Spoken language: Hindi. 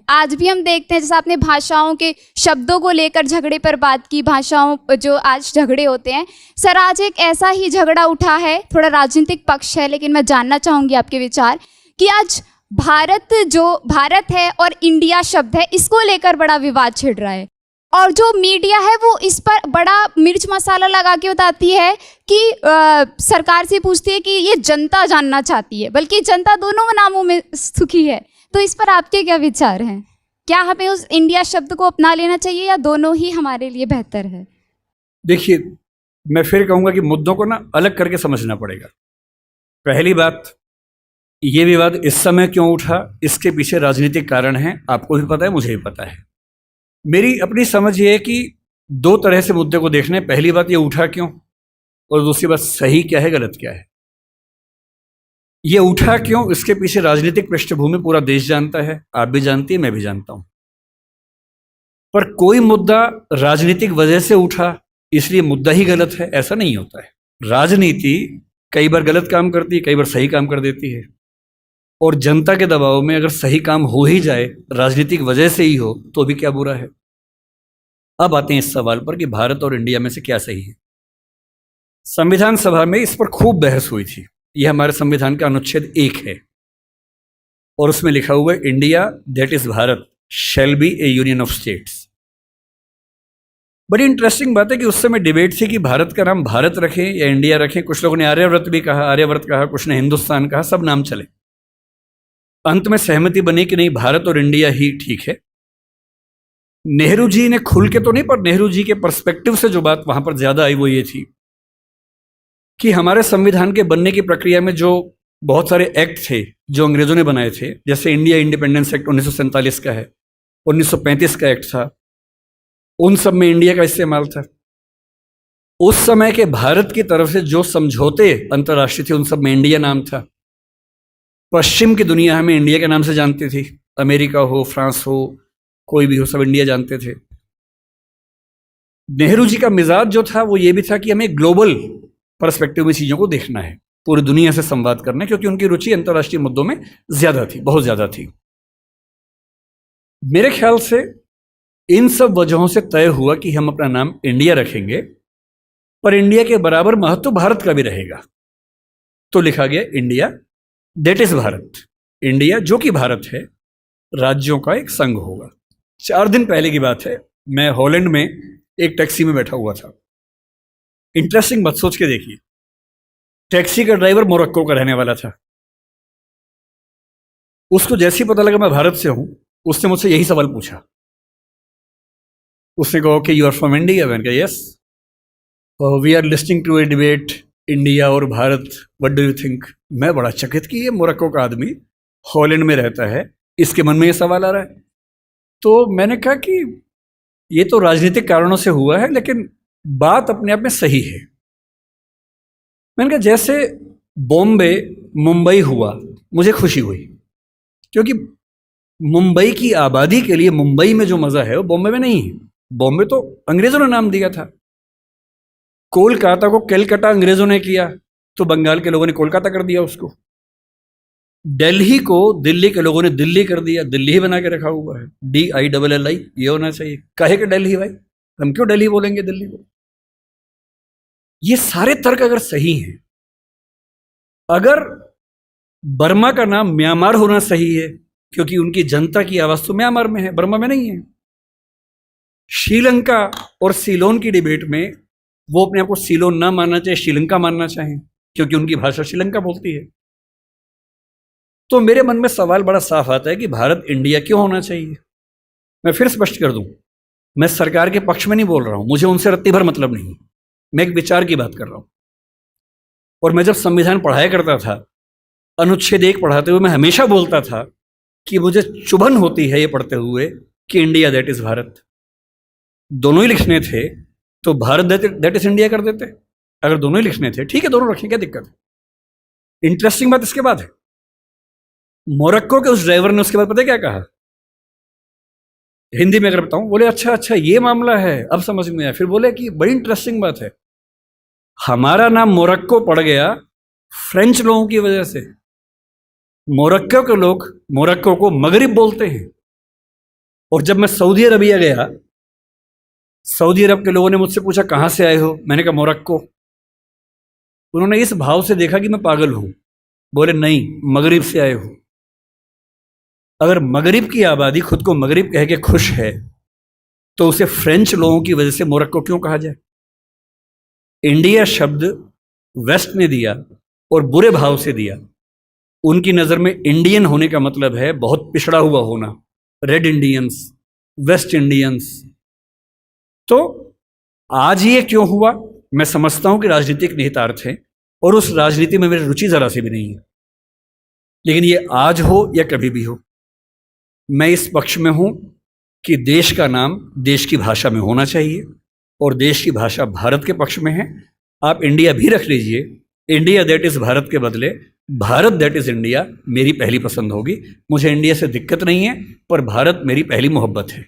आज भी हम देखते हैं, जैसे आपने भाषाओं के शब्दों को लेकर झगड़े पर बात की, भाषाओं जो आज झगड़े होते हैं। सर, आज एक ऐसा ही झगड़ा उठा है, थोड़ा राजनीतिक पक्ष है, लेकिन मैं जानना चाहूँगी आपके विचार कि आज भारत है और इंडिया शब्द है, इसको लेकर बड़ा विवाद छिड़ रहा है और जो मीडिया है वो इस पर बड़ा मिर्च मसाला लगा के बताती है कि सरकार से पूछती है कि ये जनता जानना चाहती है, बल्कि जनता दोनों नामों में सुखी है। तो इस पर आपके क्या विचार हैं? क्या हमें उस इंडिया शब्द को अपना लेना चाहिए या दोनों ही हमारे लिए बेहतर है? देखिए, मैं फिर कहूँगा कि मुद्दों को ना अलग करके समझना पड़ेगा। पहली बात, ये विवाद इस समय क्यों उठा, इसके पीछे राजनीतिक कारण है, आपको भी पता है, मुझे भी पता है। मेरी अपनी समझ ये है कि दो तरह से मुद्दे को देखने। पहली बात, ये उठा क्यों, और दूसरी बात, सही क्या है, गलत क्या है। ये उठा क्यों, इसके पीछे राजनीतिक पृष्ठभूमि पूरा देश जानता है, आप भी जानती है, मैं भी जानता हूं। पर कोई मुद्दा राजनीतिक वजह से उठा इसलिए मुद्दा ही गलत है, ऐसा नहीं होता है। राजनीति कई बार गलत काम करती है, कई बार सही काम कर देती है, और जनता के दबाव में अगर सही काम हो ही जाए, राजनीतिक वजह से ही हो, तो भी क्या बुरा है। अब आते हैं इस सवाल पर कि भारत और इंडिया में से क्या सही है। संविधान सभा में इस पर खूब बहस हुई थी। यह हमारे संविधान का अनुच्छेद 1 है और उसमें लिखा हुआ है, India that is Bharat shall be A union of states. बड़ी इंटरेस्टिंग बात है कि उस समय डिबेट थी कि भारत का नाम भारत रखें या इंडिया रखें। कुछ लोगों ने आर्यव्रत भी कहा, आर्यव्रत कहा, कुछ ने हिंदुस्तान कहा, सब नाम चले। अंत में सहमति बनी कि नहीं, भारत और इंडिया ही ठीक है। नेहरू जी ने खुल के तो नहीं, पर नेहरू जी के पर्सपेक्टिव से जो बात वहां पर ज्यादा आई वो ये थी कि हमारे संविधान के बनने की प्रक्रिया में जो बहुत सारे एक्ट थे जो अंग्रेजों ने बनाए थे, जैसे इंडिया इंडिपेंडेंस एक्ट 1947 का है, 1935 का एक्ट था, उन सब में इंडिया का इस्तेमाल था। उस समय के भारत की तरफ से जो समझौते अंतर्राष्ट्रीय थे, उन सब में इंडिया नाम था। पश्चिम की दुनिया हमें इंडिया के नाम से जानती थी, अमेरिका हो, फ्रांस हो, कोई भी हो, सब इंडिया जानते थे। नेहरू जी का मिजाज जो था वो ये भी था कि हमें ग्लोबल पर्सपेक्टिव में चीजों को देखना है, पूरी दुनिया से संवाद करना है, क्योंकि उनकी रुचि अंतर्राष्ट्रीय मुद्दों में ज्यादा थी, बहुत ज्यादा थी। मेरे ख्याल से इन सब वजहों से तय हुआ कि हम अपना नाम इंडिया रखेंगे, पर इंडिया के बराबर महत्व भारत का भी रहेगा। तो लिखा गया India that is Bharat. India जो कि भारत है, राज्यों का एक संघ होगा। 4 दिन पहले की बात है, मैं हॉलैंड में एक टैक्सी में बैठा हुआ था। इंटरेस्टिंग बात सोच के देखिए, टैक्सी का ड्राइवर मोरक्को का रहने वाला था। उसको जैसे ही पता लगा मैं भारत से हूं, उसने मुझसे यही सवाल पूछा। उसने कहा कि यू आर फ्रॉम इंडिया? मैंने कहा yes. We are listing to a debate India और Bharat, what do you think? मैं बड़ा चकित कि ये मोरक्को का आदमी हॉलैंड में रहता है, इसके मन में ये सवाल आ रहा है। तो मैंने कहा कि ये तो राजनीतिक कारणों से हुआ है, लेकिन बात अपने आप में सही है। मैंने कहा जैसे बॉम्बे मुंबई हुआ, मुझे खुशी हुई, क्योंकि मुंबई की आबादी के लिए मुंबई में जो मजा है वो बॉम्बे में नहीं है। बॉम्बे तो अंग्रेजों ने नाम दिया था। कोलकाता को कैलकाटा अंग्रेजों ने किया, तो बंगाल के लोगों ने कोलकाता कर दिया उसको। दिल्ली को दिल्ली के लोगों ने दिल्ली कर दिया, दिल्ली ही बना के रखा हुआ है, DILLI, ये होना चाहिए। काहे के दिल्ली भाई, हम क्यों दिल्ली बोलेंगे दिल्ली को? ये सारे तर्क अगर सही हैं, अगर बर्मा का नाम म्यांमार होना सही है, क्योंकि उनकी जनता की आवाज तो म्यांमार में है, बर्मा में नहीं है। श्रीलंका और सीलोन की डिबेट में वो अपने आप को सीलोन ना मानना चाहे, श्रीलंका मानना चाहें, क्योंकि उनकी भाषा श्रीलंका बोलती है। तो मेरे मन में सवाल बड़ा साफ आता है कि भारत इंडिया क्यों होना चाहिए। मैं फिर स्पष्ट कर दूं, मैं सरकार के पक्ष में नहीं बोल रहा हूं, मुझे उनसे रत्ती भर मतलब नहीं, मैं एक विचार की बात कर रहा हूं। और मैं जब संविधान पढ़ाया करता था, अनुच्छेद 1 पढ़ाते हुए मैं हमेशा बोलता था कि मुझे चुभन होती है ये पढ़ते हुए कि इंडिया दैट इज भारत। दोनों ही लिखने थे तो भारत दैट इज इंडिया कर देते। अगर दोनों ही लिखने थे, ठीक है, दोनों रखें, क्या दिक्कत है। इंटरेस्टिंग बात इसके बाद है, मोरक्को के उस ड्राइवर ने उसके बाद पता है क्या कहा, हिंदी में अगर बताऊं, बोले अच्छा अच्छा ये मामला है, अब समझ में आया। फिर बोले कि बड़ी इंटरेस्टिंग बात है, हमारा नाम मोरक्को पड़ गया फ्रेंच लोगों की वजह से। मोरक्को के लोग मोरक्को को मगरिब बोलते हैं, और जब मैं सऊदी अरबिया गया, सऊदी अरब के लोगों ने मुझसे पूछा कहाँ से आए हो, मैंने कहा मोरक्को। उन्होंने इस भाव से देखा कि मैं पागल हूं, बोले नहीं, मगरिब से आए हो। अगर मगरिब की आबादी खुद को मगरिब कह के खुश है तो उसे फ्रेंच लोगों की वजह से मोरक्को क्यों कहा जाए? इंडिया शब्द वेस्ट ने दिया और बुरे भाव से दिया। उनकी नज़र में इंडियन होने का मतलब है बहुत पिछड़ा हुआ होना, रेड इंडियंस, वेस्ट इंडियंस। तो आज ये क्यों हुआ? मैं समझता हूं कि राजनीतिक निहितार्थ है और उस राजनीति में मेरी रुचि जरा सी भी नहीं है, लेकिन ये आज हो या कभी भी हो, मैं इस पक्ष में हूं कि देश का नाम देश की भाषा में होना चाहिए और देश की भाषा भारत के पक्ष में है। आप इंडिया भी रख लीजिए, इंडिया दैट इज़ भारत के बदले भारत दैट इज़ इंडिया मेरी पहली पसंद होगी। मुझे इंडिया से दिक्कत नहीं है, पर भारत मेरी पहली मोहब्बत है।